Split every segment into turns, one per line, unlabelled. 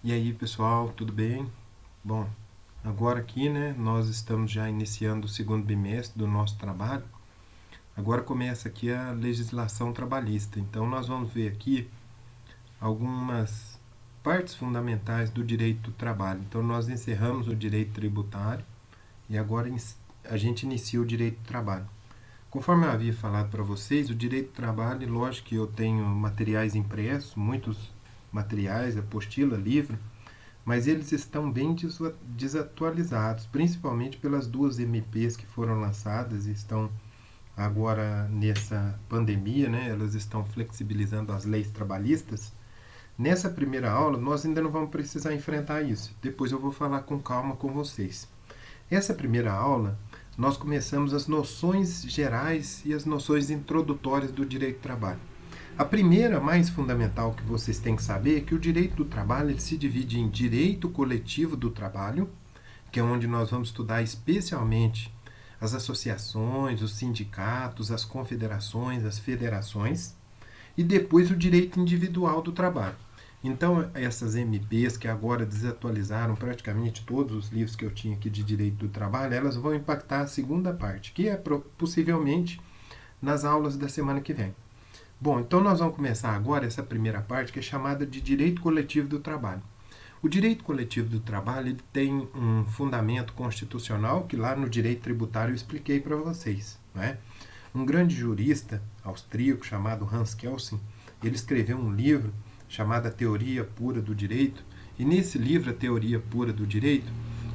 E aí, pessoal, tudo bem? Bom, agora aqui, né, nós estamos já iniciando o segundo bimestre do nosso trabalho. Agora começa aqui a legislação trabalhista. Então, nós vamos ver aqui algumas partes fundamentais do direito do trabalho. Então, nós encerramos o direito tributário e agora a gente inicia o direito do trabalho. Conforme eu havia falado para vocês, o direito do trabalho, lógico que eu tenho materiais impressos, muitos materiais, apostila, livro, mas eles estão bem desatualizados, principalmente pelas duas MPs que foram lançadas e estão agora nessa pandemia, né? Elas estão flexibilizando as leis trabalhistas. Nessa primeira aula, nós ainda não vamos precisar enfrentar isso. Depois eu vou falar com calma com vocês. Essa primeira aula, nós começamos as noções gerais e as noções introdutórias do direito do trabalho. A primeira, mais fundamental que vocês têm que saber é que o direito do trabalho ele se divide em direito coletivo do trabalho, que é onde nós vamos estudar especialmente as associações, os sindicatos, as confederações, as federações, e depois o direito individual do trabalho. Então, essas MPs que agora desatualizaram praticamente todos os livros que eu tinha aqui de direito do trabalho, elas vão impactar a segunda parte, que é possivelmente nas aulas da semana que vem. Bom, então nós vamos começar agora essa primeira parte que é chamada de direito coletivo do trabalho. O direito coletivo do trabalho ele tem um fundamento constitucional que lá no direito tributário eu expliquei para vocês. Né? Um grande jurista austríaco chamado Hans Kelsen, ele escreveu um livro chamado A Teoria Pura do Direito, e nesse livro, A Teoria Pura do Direito,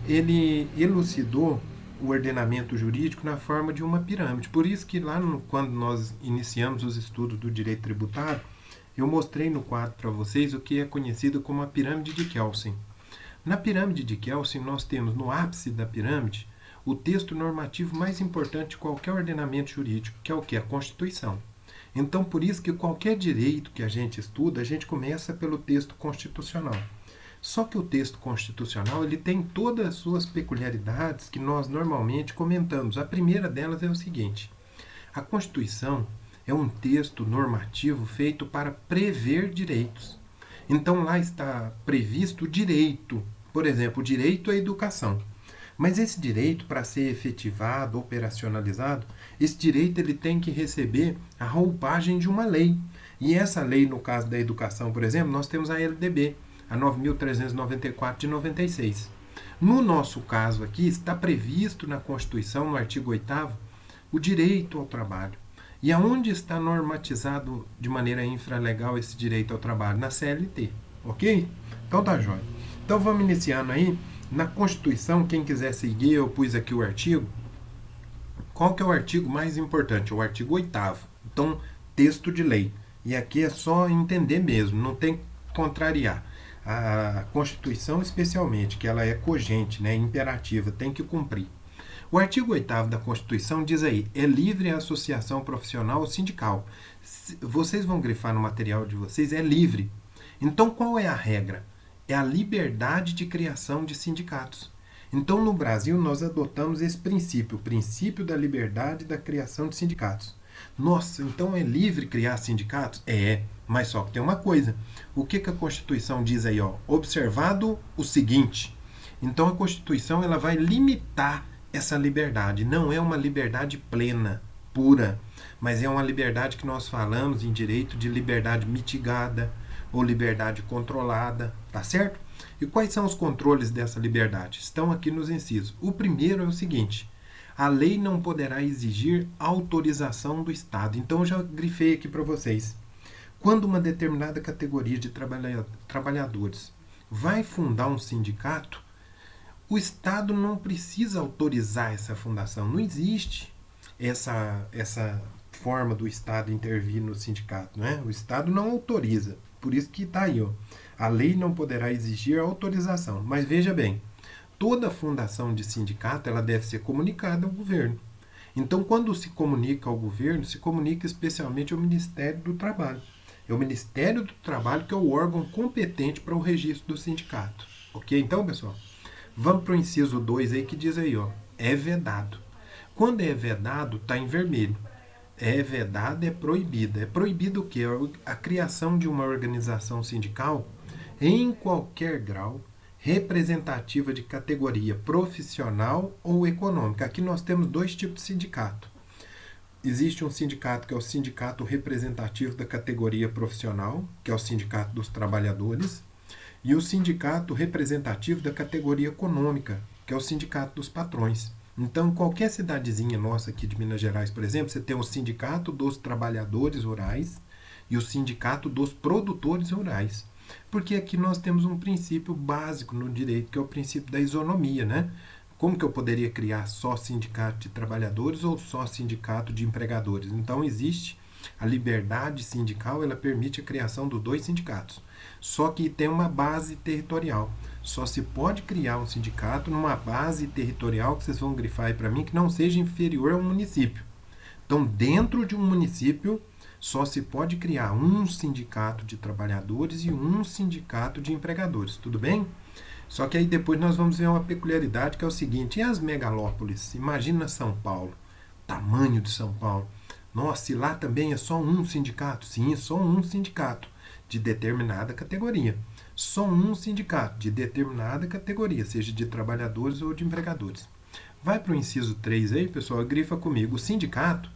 ele elucidou o ordenamento jurídico na forma de uma pirâmide. Por isso que lá quando nós iniciamos os estudos do direito tributário, eu mostrei no quadro para vocês o que é conhecido como a pirâmide de Kelsen. Na pirâmide de Kelsen, nós temos no ápice da pirâmide o texto normativo mais importante de qualquer ordenamento jurídico, que é o que? A Constituição. Então, por isso que qualquer direito que a gente estuda, a gente começa pelo texto constitucional. Só que o texto constitucional ele tem todas as suas peculiaridades que nós normalmente comentamos. A primeira delas é o seguinte: a Constituição é um texto normativo feito para prever direitos. Então lá está previsto o direito, por exemplo, o direito à educação. Mas esse direito, para ser efetivado, operacionalizado, esse direito ele tem que receber a roupagem de uma lei. E essa lei, no caso da educação, por exemplo, nós temos a LDB, a 9.394 de 96. No nosso caso aqui, está previsto na Constituição, no artigo 8º, o direito ao trabalho. E aonde está normatizado de maneira infralegal esse direito ao trabalho? Na CLT, ok? Então tá jóia. Então vamos iniciando aí. Na Constituição, quem quiser seguir, eu pus aqui o artigo. Qual que é o artigo mais importante? O artigo 8º. Então, texto de lei. E aqui é só entender mesmo, não tem que contrariar. A Constituição, especialmente, que ela é cogente, né, imperativa, tem que cumprir. O artigo 8º da Constituição diz aí, é livre a associação profissional ou sindical. Vocês vão grifar no material de vocês, é livre. Então, qual é a regra? É a liberdade de criação de sindicatos. Então, no Brasil, nós adotamos esse princípio, o princípio da liberdade da criação de sindicatos. Nossa, então é livre criar sindicatos? É, mas só que tem uma coisa. O que a Constituição diz aí? Ó? Observado o seguinte. Então, a Constituição ela vai limitar essa liberdade. Não é uma liberdade plena, pura, mas é uma liberdade que nós falamos em direito de liberdade mitigada, ou liberdade controlada, tá certo? E quais são os controles dessa liberdade? Estão aqui nos incisos. O primeiro é o seguinte: a lei não poderá exigir autorização do Estado. Então eu já grifei aqui para vocês. Quando uma determinada categoria de trabalhadores vai fundar um sindicato, o Estado não precisa autorizar essa fundação. Não existe essa forma do Estado intervir no sindicato. Né? O Estado não autoriza. Por isso que está aí, ó. A lei não poderá exigir autorização. Mas veja bem, toda fundação de sindicato ela deve ser comunicada ao governo. Então, quando se comunica ao governo, se comunica especialmente ao Ministério do Trabalho. É o Ministério do Trabalho que é o órgão competente para o registro do sindicato. Ok? Então, pessoal, vamos para o inciso 2 aí que diz aí, ó, é vedado. Quando é vedado, está em vermelho. É vedada, é proibida. É proibido o quê? A criação de uma organização sindical em qualquer grau, representativa de categoria profissional ou econômica. Aqui nós temos dois tipos de sindicato. Existe um sindicato que é o sindicato representativo da categoria profissional, que é o sindicato dos trabalhadores, e o sindicato representativo da categoria econômica, que é o sindicato dos patrões. Então, qualquer cidadezinha nossa aqui de Minas Gerais, por exemplo, você tem o sindicato dos trabalhadores rurais e o sindicato dos produtores rurais. Porque aqui nós temos um princípio básico no direito, que é o princípio da isonomia, né? Como que eu poderia criar só sindicato de trabalhadores ou só sindicato de empregadores? Então, existe a liberdade sindical, ela permite a criação dos dois sindicatos. Só que tem uma base territorial. Só se pode criar um sindicato numa base territorial, que vocês vão grifar aí para mim, que não seja inferior a um município. Então, dentro de um município, só se pode criar um sindicato de trabalhadores e um sindicato de empregadores. Tudo bem? Só que aí depois nós vamos ver uma peculiaridade, que é o seguinte: e as megalópolis? Imagina São Paulo, tamanho de São Paulo. Nossa, e lá também é só um sindicato? Sim, só um sindicato de determinada categoria. Só um sindicato de determinada categoria, seja de trabalhadores ou de empregadores. Vai para o inciso 3 aí, pessoal, grifa comigo. O sindicato,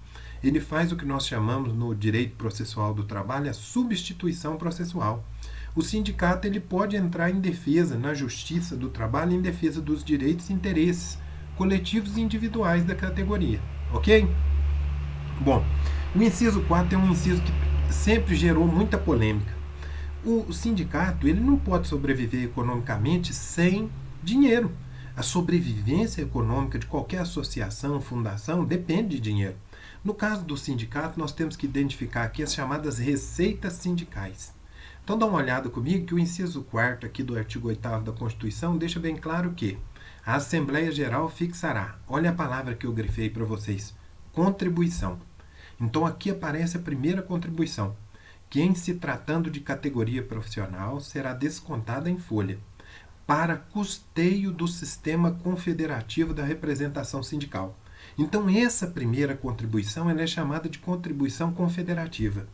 ele faz o que nós chamamos no direito processual do trabalho a substituição processual. O sindicato, ele pode entrar em defesa na justiça do trabalho, em defesa dos direitos e interesses coletivos e individuais da categoria. Ok? Bom, o inciso 4 é um inciso que sempre gerou muita polêmica. O sindicato, ele não pode sobreviver economicamente sem dinheiro. A sobrevivência econômica de qualquer associação, fundação, depende de dinheiro. No caso do sindicato, nós temos que identificar aqui as chamadas receitas sindicais. Então dá uma olhada comigo que o inciso 4º aqui do artigo 8º da Constituição deixa bem claro que a Assembleia Geral fixará, olha a palavra que eu grifei para vocês, contribuição. Então aqui aparece a primeira contribuição, que em se tratando de categoria profissional será descontada em folha, para custeio do sistema confederativo da representação sindical. Então essa primeira contribuição ela é chamada de contribuição confederativa.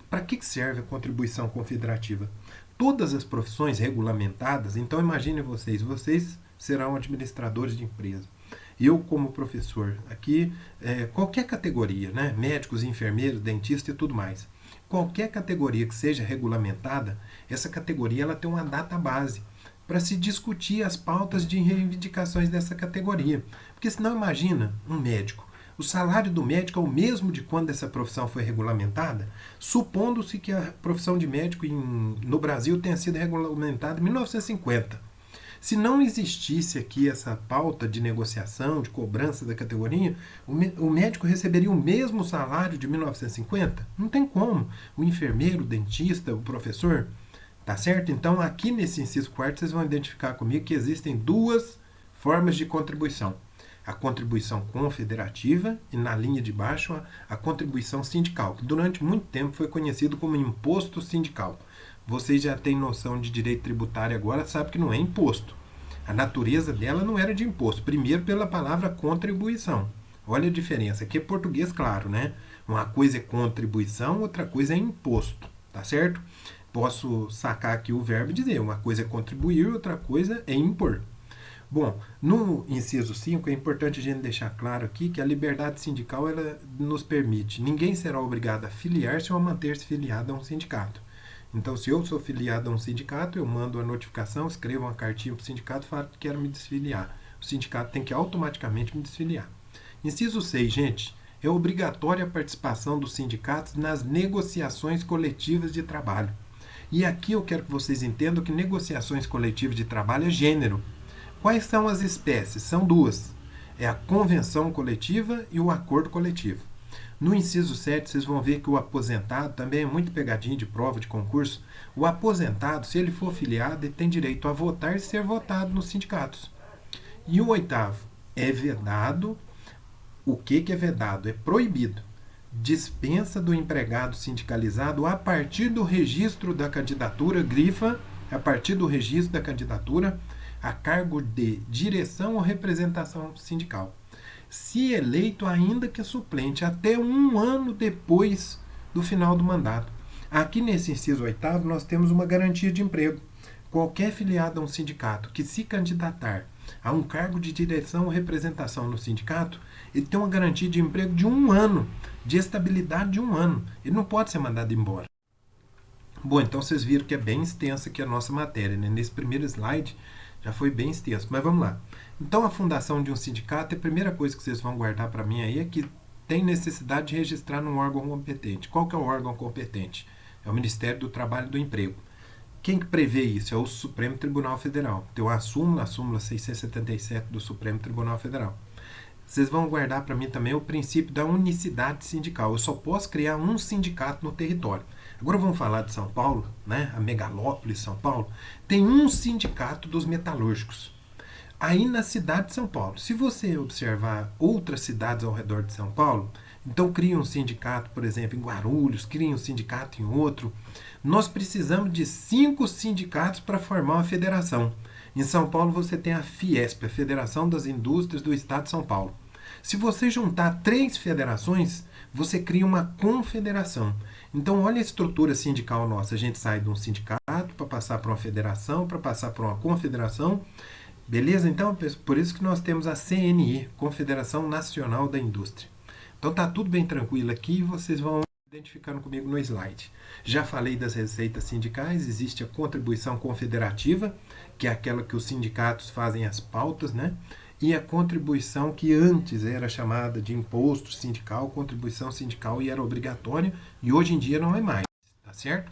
Para que serve a contribuição confederativa? Todas as profissões regulamentadas, então imagine vocês serão administradores de empresa. Eu, como professor, aqui, qualquer categoria, né? Médicos, enfermeiros, dentistas e tudo mais. Qualquer categoria que seja regulamentada, essa categoria ela tem uma data base para se discutir as pautas de reivindicações dessa categoria. Porque senão imagina um médico. O salário do médico é o mesmo de quando essa profissão foi regulamentada, supondo-se que a profissão de médico no Brasil tenha sido regulamentada em 1950. Se não existisse aqui essa pauta de negociação, de cobrança da categoria, o médico receberia o mesmo salário de 1950? Não tem como. O enfermeiro, o dentista, o professor, tá certo? Então, aqui nesse inciso 4º, vocês vão identificar comigo que existem duas formas de contribuição. A contribuição confederativa e, na linha de baixo, a contribuição sindical, que durante muito tempo foi conhecido como imposto sindical. Vocês já têm noção de direito tributário agora, sabem que não é imposto. A natureza dela não era de imposto. Primeiro pela palavra contribuição. Olha a diferença. Aqui é português, claro, né? Uma coisa é contribuição, outra coisa é imposto. Tá certo? Posso sacar aqui o verbo e dizer, uma coisa é contribuir, outra coisa é impor. Bom, no inciso 5 é importante a gente deixar claro aqui que a liberdade sindical ela nos permite, ninguém será obrigado a filiar-se ou a manter-se filiado a um sindicato. Então, se eu sou filiado a um sindicato, eu mando a notificação, escrevo uma cartinha para o sindicato e falo que quero me desfiliar. O sindicato tem que automaticamente me desfiliar. Inciso 6, gente, é obrigatória a participação dos sindicatos nas negociações coletivas de trabalho. E aqui eu quero que vocês entendam que negociações coletivas de trabalho é gênero. Quais são as espécies? São duas. É a convenção coletiva e o acordo coletivo. No inciso 7, vocês vão ver que o aposentado, também é muito pegadinho de prova de concurso, o aposentado, se ele for filiado, ele tem direito a votar e ser votado nos sindicatos. E o 8º, é vedado, o que é vedado? É proibido. Dispensa do empregado sindicalizado a partir do registro da candidatura, grifa, a partir do registro da candidatura, a cargo de direção ou representação sindical. Se eleito ainda que suplente, até 1 ano depois do final do mandato. Aqui nesse inciso 8º, nós temos uma garantia de emprego. Qualquer filiado a um sindicato que se candidatar a um cargo de direção ou representação no sindicato, ele tem uma garantia de emprego de 1 ano, de estabilidade de 1 ano. Ele não pode ser mandado embora. Bom, então vocês viram que é bem extensa aqui a nossa matéria, né? Nesse primeiro slide já foi bem extenso, mas vamos lá. Então a fundação de um sindicato, a primeira coisa que vocês vão guardar para mim aí é que tem necessidade de registrar num órgão competente. Qual que é o órgão competente? É o Ministério do Trabalho e do Emprego. Quem que prevê isso? É o Supremo Tribunal Federal. Tem a súmula 677 do Supremo Tribunal Federal. Vocês vão guardar para mim também o princípio da unicidade sindical. Eu só posso criar um sindicato no território. Agora vamos falar de São Paulo, né? A megalópole de São Paulo. Tem um sindicato dos metalúrgicos. Aí na cidade de São Paulo, se você observar outras cidades ao redor de São Paulo, então cria um sindicato, por exemplo, em Guarulhos, cria um sindicato em outro. Nós precisamos de 5 sindicatos para formar uma federação. Em São Paulo você tem a Fiesp, a Federação das Indústrias do Estado de São Paulo. Se você juntar 3 federações, você cria uma confederação. Então olha a estrutura sindical nossa. A gente sai de um sindicato para passar para uma federação, para passar para uma confederação. Beleza? Então, por isso que nós temos a CNI, Confederação Nacional da Indústria. Então tá tudo bem tranquilo aqui, vocês vão identificando comigo no slide. Já falei das receitas sindicais, existe a contribuição confederativa, que é aquela que os sindicatos fazem as pautas, né? E a contribuição que antes era chamada de imposto sindical, contribuição sindical, e era obrigatória, e hoje em dia não é mais, tá certo?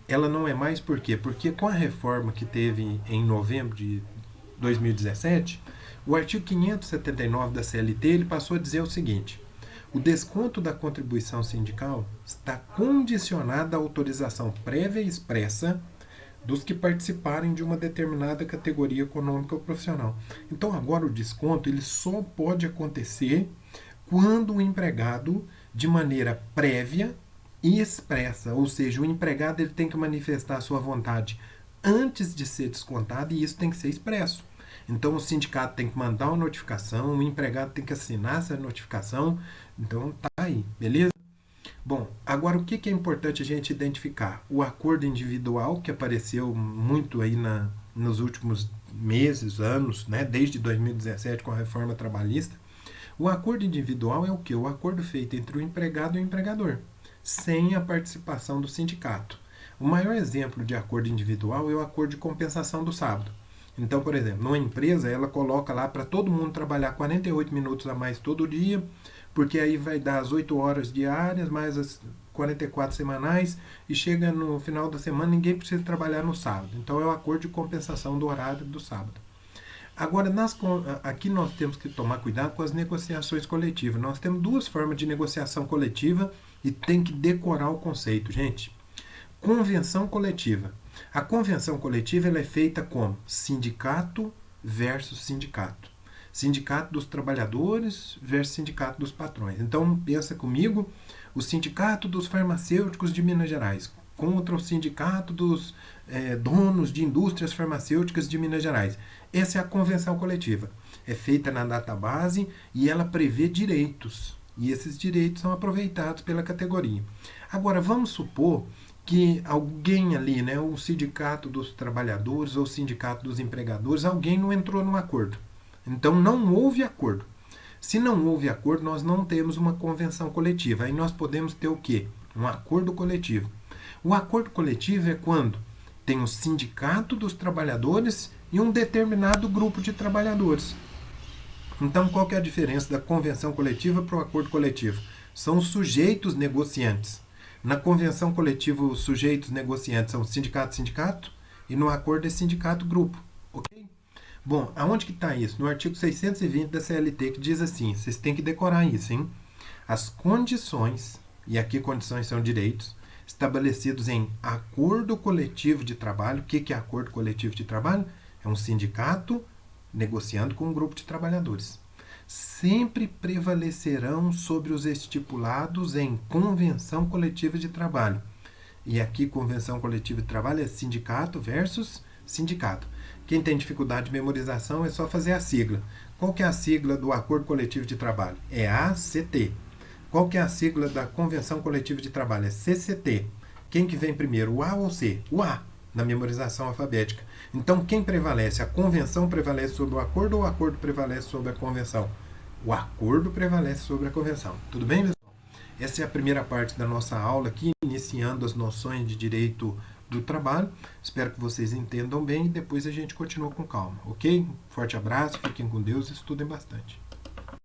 Ela não é mais por quê? Porque com a reforma que teve em novembro de 2017, o artigo 579 da CLT ele passou a dizer o seguinte: o desconto da contribuição sindical está condicionado à autorização prévia e expressa dos que participarem de uma determinada categoria econômica ou profissional. Então agora o desconto ele só pode acontecer quando o empregado, de maneira prévia e expressa, ou seja, o empregado ele tem que manifestar a sua vontade antes de ser descontado, e isso tem que ser expresso. Então o sindicato tem que mandar uma notificação, o empregado tem que assinar essa notificação. Então tá aí, beleza? Bom, agora o que é importante a gente identificar? O acordo individual, que apareceu muito aí nos últimos meses, anos, né? Desde 2017 com a reforma trabalhista. O acordo individual é o quê? O acordo feito entre o empregado e o empregador, sem a participação do sindicato. O maior exemplo de acordo individual é o acordo de compensação do sábado. Então, por exemplo, numa empresa, ela coloca lá para todo mundo trabalhar 48 minutos a mais todo dia, porque aí vai dar as 8 horas diárias, mais as 44 semanais, e chega no final da semana, ninguém precisa trabalhar no sábado. Então, é o acordo de compensação do horário do sábado. Agora, aqui nós temos que tomar cuidado com as negociações coletivas. Nós temos 2 formas de negociação coletiva e tem que decorar o conceito, gente. Convenção coletiva. A convenção coletiva ela é feita como sindicato versus sindicato. Sindicato dos trabalhadores versus sindicato dos patrões. Então, pensa comigo, o sindicato dos farmacêuticos de Minas Gerais contra o sindicato dos donos de indústrias farmacêuticas de Minas Gerais. Essa é a convenção coletiva. É feita na database e ela prevê direitos. E esses direitos são aproveitados pela categoria. Agora, vamos supor que alguém ali, né, o sindicato dos trabalhadores ou o sindicato dos empregadores, alguém não entrou num acordo. Então não houve acordo. Se não houve acordo, nós não temos uma convenção coletiva. Aí nós podemos ter o quê? Um acordo coletivo. O acordo coletivo é quando tem um sindicato dos trabalhadores e um determinado grupo de trabalhadores. Então qual que é a diferença da convenção coletiva para o acordo coletivo? São os sujeitos negociantes. Na convenção coletiva, os sujeitos negociantes são sindicato, e no acordo é sindicato-grupo. Ok? Bom, aonde que está isso? No artigo 620 da CLT, que diz assim, vocês têm que decorar isso, hein? As condições, e aqui condições são direitos, estabelecidos em acordo coletivo de trabalho. O que é acordo coletivo de trabalho? É um sindicato negociando com um grupo de trabalhadores. Sempre prevalecerão sobre os estipulados em convenção coletiva de trabalho. E aqui, convenção coletiva de trabalho é sindicato versus sindicato. Quem tem dificuldade de memorização é só fazer a sigla. Qual que é a sigla do acordo coletivo de trabalho? É ACT. Qual que é a sigla da convenção coletiva de trabalho? É CCT. O Quem que vem primeiro, o A ou o C? O A, na memorização alfabética. Então, quem prevalece? A convenção prevalece sobre o acordo ou o acordo prevalece sobre a convenção? O acordo prevalece sobre a convenção. Tudo bem, pessoal? Essa é a primeira parte da nossa aula aqui, iniciando as noções de direito do trabalho. Espero que vocês entendam bem e depois a gente continua com calma, ok? Forte abraço, fiquem com Deus e estudem bastante.